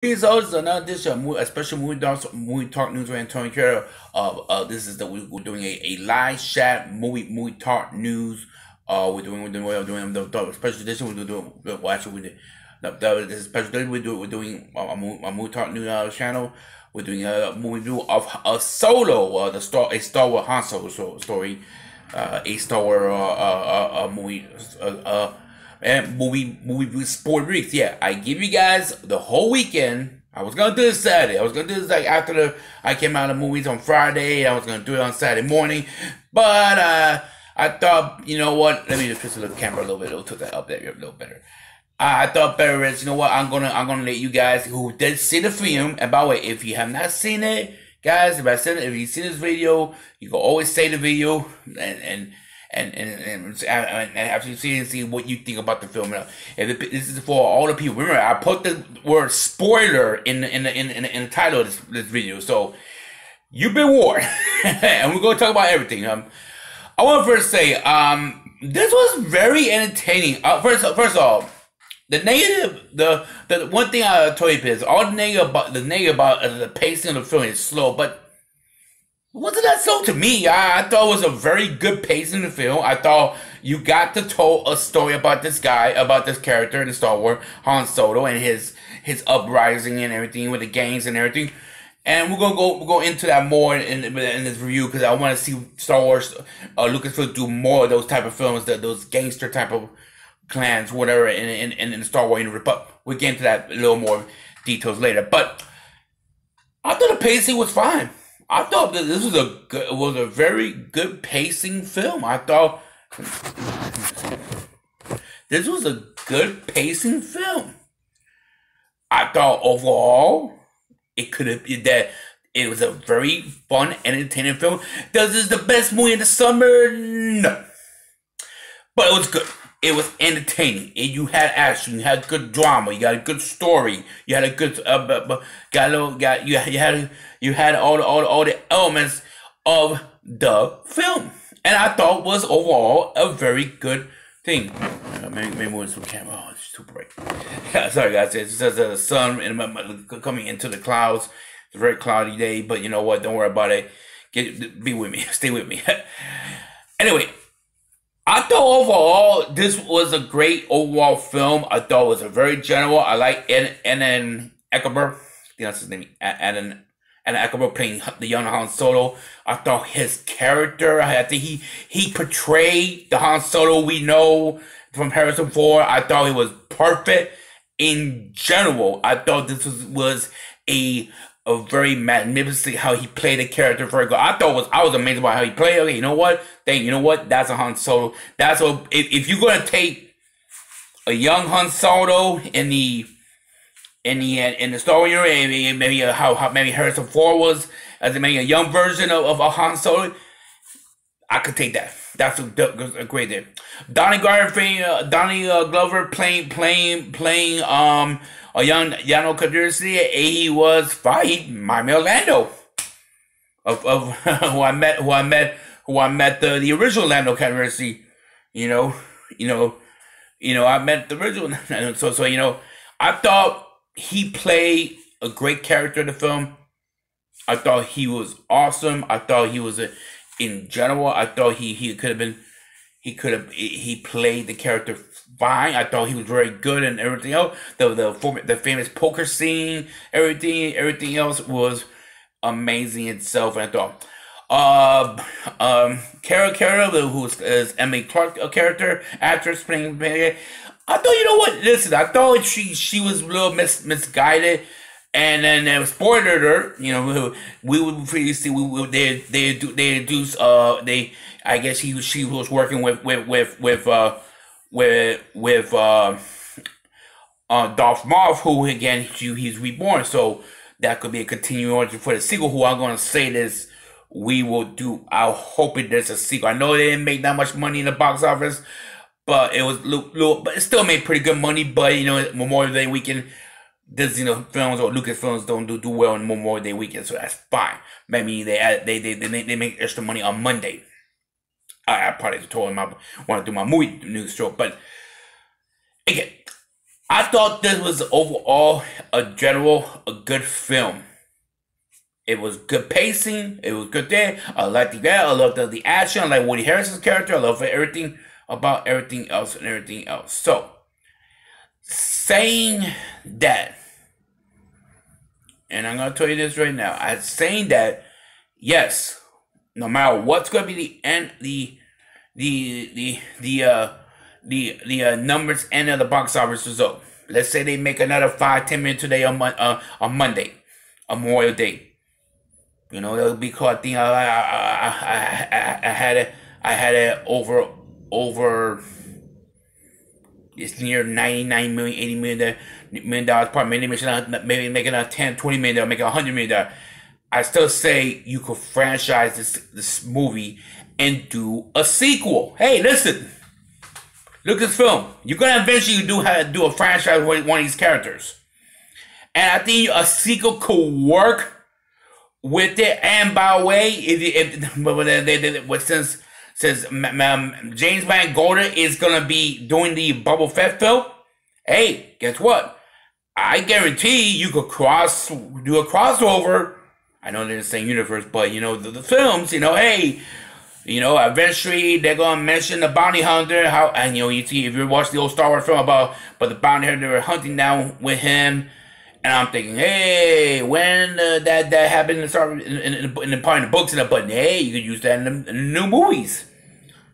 Please also another edition a special movie talk news with Antonio Carroll. This is that we're doing a live chat movie talk news. We're doing the special edition. We did this is special edition. We're doing a movie talk news channel. We're doing a movie review of a Solo, a Star Wars Han Solo story, a Star Wars movie. And movie sport weeks. Yeah, I give you guys the whole weekend. I was gonna do this Saturday. I was gonna do this like after I came out of the movies on Friday. I was gonna do it on Saturday morning, but I thought, you know what? Let me just twist the camera a little bit. It'll tilt that up there a little better. I thought better is, you know what? I'm gonna let you guys who did see the film. And by the way, if you have not seen it, guys, if you've seen this video, you can always say the video and after you see what you think about the film. This is for all the people. Remember, I put the word spoiler in the title of this video, so you've been warned. And we're gonna talk about everything. I want to first say, this was very entertaining. First of all, the negative, the one thing I told you is all the negative about the pacing of the film is slow, but wasn't that so to me? I thought it was a very good pace in the film. I thought you got to tell a story about this guy, about this character in the Star Wars, Han Solo, and his uprising and everything with the gangs and everything. And we'll go into that more in this review because I want to see Star Wars, Lucasfilm do more of those type of films, those gangster type of clans, whatever, in the Star Wars in the Republic. We'll get into that a little more details later. But I thought the pacing was fine. I thought that this was a very good pacing film. I thought this was a good pacing film. I thought overall it could have been that it was a very fun, entertaining film. Does this the best movie in the summer? No, but it was good. It was entertaining. And you had action. You had good drama. You got a good story. You had a good you had all the elements of the film, and I thought was overall a very good thing. Maybe move some camera. Oh, it's too bright. Yeah, sorry guys. It's just the sun coming into the clouds. It's a very cloudy day, but you know what? Don't worry about it. Be with me. Stay with me. Anyway, I thought overall this was a great overall film. I thought it was a very general. I like Alan Eckerberg. I think that's his name. Alan Eckerberg playing the young Han Solo. I thought his character, I think he portrayed the Han Solo we know from Harrison Ford. I thought he was perfect in general. I thought this was a very magnificent how he played the character very good. I was amazed by how he played. Okay, you know what? That's a Han Solo. If you're gonna take a young Han Solo in the story, maybe how maybe Harrison Ford was as maybe a young version of a Han Solo, I could take that. That's a great thing. Donnie Glover playing a young Yano Kadursi. He was fine. He reminded me of Lando of who I met the original Lando Calrissian. You know, you know, I met the original. So I thought he played a great character in the film. I thought he was awesome. I thought he was in general. I thought he could have been. He played the character fine. I thought he was very good and everything else. The famous poker scene, everything else was amazing itself. And I thought, Cara, who is Emily Clark character actress playing. I thought, you know what? Listen, I thought she was a little misguided. And then spoiler alert, we would previously they introduce I guess she was working with Darth Maul, who again he's reborn, so that could be a continuation for the sequel. Who I'm gonna say this, we will do. I'm hoping there's a sequel. I know they didn't make that much money in the box office, but it was but it still made pretty good money. But Memorial Day weekend, Disney films or Lucasfilms don't do well on Memorial Day weekend, so that's fine. Maybe they make extra money on Monday. I probably told him I want to do my movie news show, but again, I thought this was overall a good film. It was good pacing. It was good there. I liked that. I loved the action. I like Woody Harrelson's character. I love everything about everything else and everything else. So, saying that, and I'm gonna tell you this right now. I'm saying that, yes, no matter what's gonna be the end, the numbers end of the box office result. Let's say they make another 5-10 million today on Monday, on Memorial Day. You know, it'll be called. I think I had it over. It's near 99 million, 80 million dollars. Probably maybe making a 10, 20 million dollars, making $100 million. I still say you could franchise this movie and do a sequel. Hey, listen, look at this film. You're gonna eventually do a franchise with one of these characters, and I think a sequel could work with it. And by the way, since James Mangold is gonna be doing the Boba Fett film, hey, guess what? I guarantee you could do a crossover. I know they're in the same universe, but you know the films. You know, hey, you know, eventually they're gonna mention the bounty hunter. How, and you know, you see if you watch the old Star Wars film about the bounty hunter, they were hunting down with him. And I'm thinking, hey, when that happened in the part of the books and but hey, you could use that in the new movies,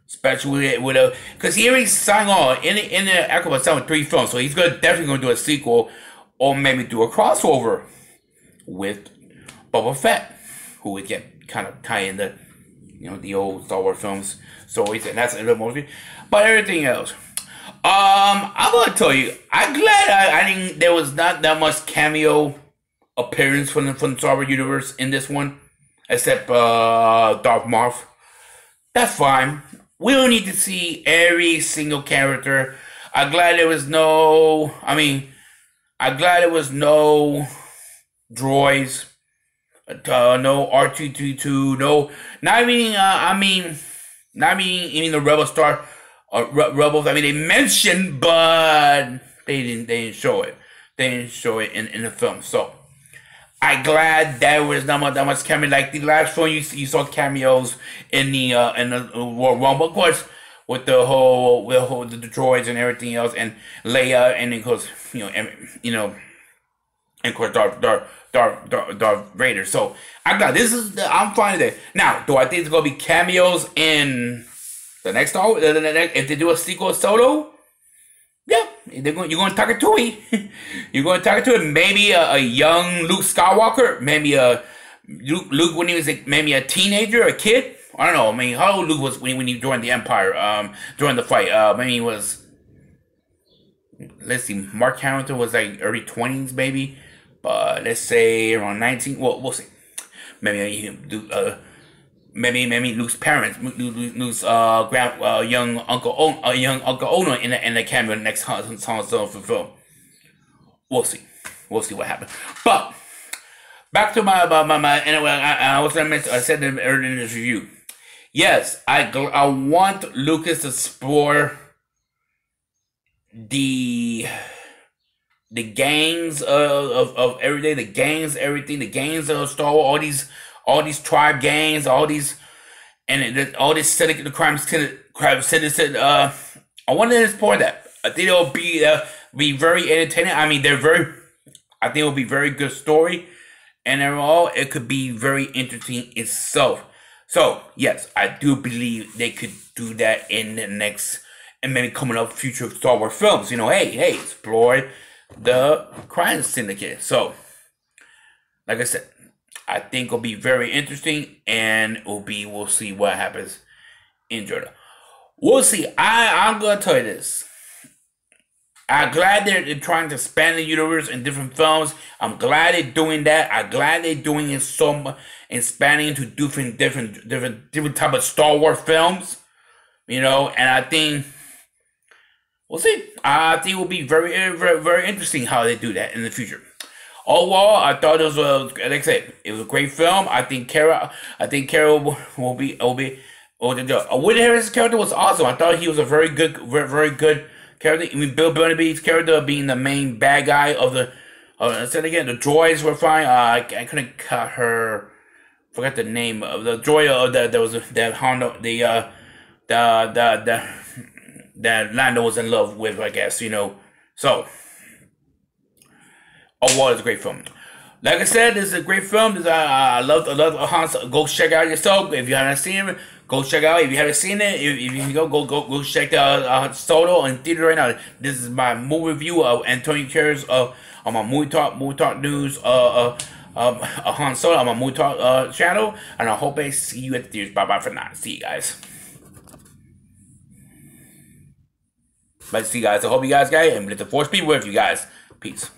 especially with a because he already signed on in the Aquaman 7 3 films, so he's definitely gonna do a sequel or maybe do a crossover with Boba Fett, who would get kind of tie in the old Star Wars films. So he said that's a little more, but everything else. I'm gonna tell you, I'm glad I think there was not that much cameo appearance from the Star Wars universe in this one, except Darth Maul. That's fine. We don't need to see every single character. I'm glad there was no. I'm glad there was no droids, no R2-D2, no. Not even. Not even the Rebel Star. Rebels. They mentioned, but they didn't show it. They didn't show it in the film. So I'm glad there was not much cameo. Like the last film, you saw cameos in the Royal Rumble, of course, with the droids and everything else, and Leia, and of course, and of course Darth Vader. So I'm glad I'm fine with it. Now, do I think there's gonna be cameos in the next Star Wars, if they do a sequel of Solo? Yeah, you're going to talk it to me. You're going to talk it to him. Maybe a young Luke Skywalker. Maybe Luke when he was maybe a teenager, a kid. I don't know. How old Luke was when he joined the Empire? During the fight. Maybe he was. Let's see. Mark Hamilton was like early 20s, maybe. But let's say around 19. Well, we'll see. Maybe he do. Maybe Luke's parents, Luke's young Uncle Owen in the cameo in the next Han Solo film. We'll see what happens. But back to my anyway. I was gonna mention. I said it earlier in this review. Yes, I want Lucas to explore the gangs of everyday, the gangs, everything, the gangs of Star Wars, all these tribe gangs, all this crime citizen. I want to explore that. I think it'll be very entertaining. I think it'll be very good story, and overall, it could be very interesting itself. So yes, I do believe they could do that in the next and maybe coming up future Star Wars films. Hey, explore the crime syndicate. So, like I said, I think it'll be very interesting, and we'll see what happens in Jordan. We'll see. I'm gonna tell you this. I'm glad they're trying to expand the universe in different films. I'm glad they're doing that. I'm glad they're doing it so much, expanding into different type of Star Wars films. And I think we'll see. I think it will be very, very, very interesting how they do that in the future. Overall, I thought it was like I said, it was a great film. I think Carol will be. Woody Harris's character was awesome. I thought he was a very good character. I mean, Bill Burnaby's character being the main bad guy of the. I said again, the droids were fine. I couldn't cut her. Forgot the name of the droid. That was that Honda. That Lando was in love with. I guess So, overall, it's a great film. Like I said, this is a great film. I love Han Solo. Go check out yourself if you haven't seen it. Go check out if you haven't seen it. If you can go check out Solo in theater right now. This is my movie review of Antonio Cares on my Movie Talk News. Han Solo on my Movie Talk channel, and I hope I see you at the theaters. Bye for now. See you guys. Bye. See you guys. I hope you guys and let the force be with you guys. Peace.